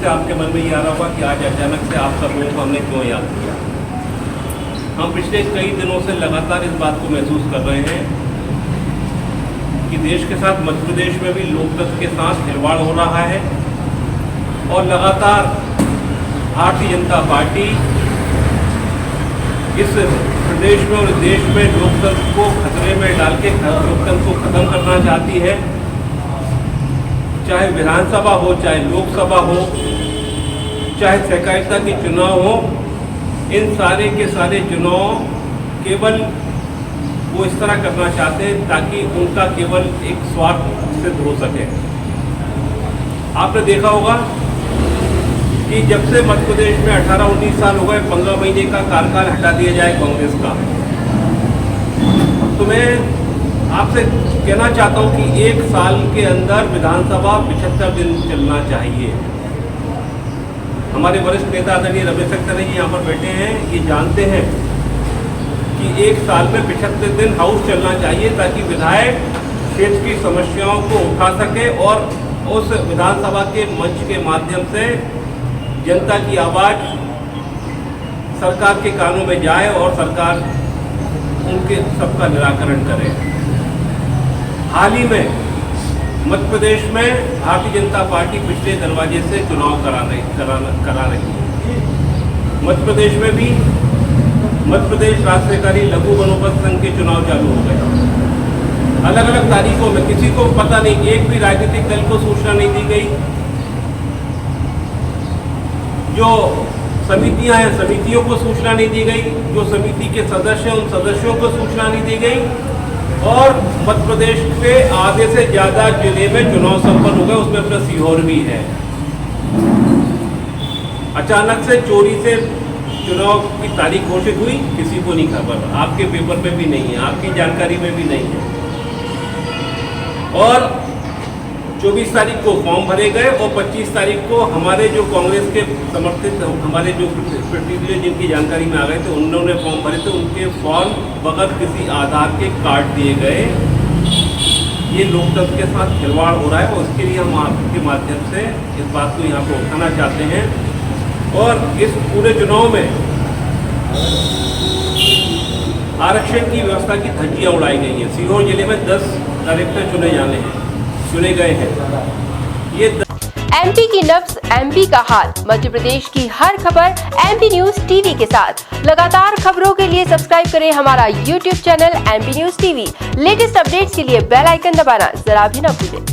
से आपके मन में ये आ रहा होगा कि आज अचानक से आप सब लोगों को हमने क्यों याद किया। हम पिछले कई दिनों से लगातार इस बात को महसूस कर रहे हैं कि देश के साथ मध्य प्रदेश में भी लोकतंत्र के साथ खिलवाड़ हो रहा है और लगातार भारतीय जनता पार्टी इस प्रदेश में और देश में लोकतंत्र को खतरे में डाल के लोकतंत्र को खत्म करना चाहती है। चाहे विधानसभा हो, चाहे लोकसभा हो, चाहे सहकारिता के चुनाव हो, इन सारे के सारे चुनाव केवल वो इस तरह करना चाहते हैं ताकि उनका केवल एक स्वार्थ सिद्ध हो सके। आपने देखा होगा कि जब से मध्य प्रदेश में 18-19 साल हो गए, 15 महीने का कार्यकाल हटा दिया जाए कांग्रेस का, तो मैं आपसे कहना चाहता हूं कि एक साल के अंदर विधानसभा 75 दिन चलना चाहिए। हमारे वरिष्ठ नेता आदरणीय रमेश सक्सेना जी यहाँ पर बैठे हैं, ये जानते हैं कि एक साल में 75 दिन हाउस चलना चाहिए ताकि विधायक क्षेत्र की समस्याओं को उठा सके और उस विधानसभा के मंच के माध्यम से जनता की आवाज़ सरकार के कानों में जाए और सरकार उनके सबका निराकरण करे। हाल ही में मध्य प्रदेश में भारतीय जनता पार्टी पिछले दरवाजे से चुनाव करा रही है। मध्य प्रदेश में भी मध्य प्रदेश राज्य सहकारी लघु वनोपज संघ के चुनाव चालू हो गए। अलग अलग तारीखों में किसी को पता नहीं, एक भी राजनीतिक दल को सूचना नहीं दी गई। जो समितियां हैं, समितियों को सूचना नहीं दी गई। जो समिति के सदस्य हैं, उन सदस्यों को सूचना नहीं दी गई। और मध्य प्रदेश के आधे से ज़्यादा जिले में चुनाव संपन्न हो गए, उसमें अपना सीहोर भी है। अचानक से चोरी से चुनाव की तारीख घोषित हुई, किसी को नहीं खबर, आपके पेपर में भी नहीं है, आपकी जानकारी में भी नहीं है। और 24 तारीख को फॉर्म भरे गए और 25 तारीख को हमारे जो कांग्रेस के समर्थित हमारे जो प्रतिनिधि जिनकी जानकारी में आ गए थे, उन्होंने फॉर्म भरे थे, उनके फॉर्म बगैर किसी आधार के काट दिए गए। ये लोकतंत्र के साथ खिलवाड़ हो रहा है और उसके लिए हम आपके माध्यम से इस बात को यहाँ पर उठाना चाहते हैं। और इस पूरे चुनाव में आरक्षण की व्यवस्था की धज्जियाँ उड़ाई गई हैं। सीहोर जिले में 10 डायरेक्टर चुने गए हैं। ये एमपी की नब्ज, एमपी का हाल, मध्य प्रदेश की हर खबर एमपी न्यूज टीवी के साथ। लगातार खबरों के लिए सब्सक्राइब करें हमारा YouTube channel MP news TV. Latest updates के लिए बेल आइकन दबाना जरा भी न भूलें।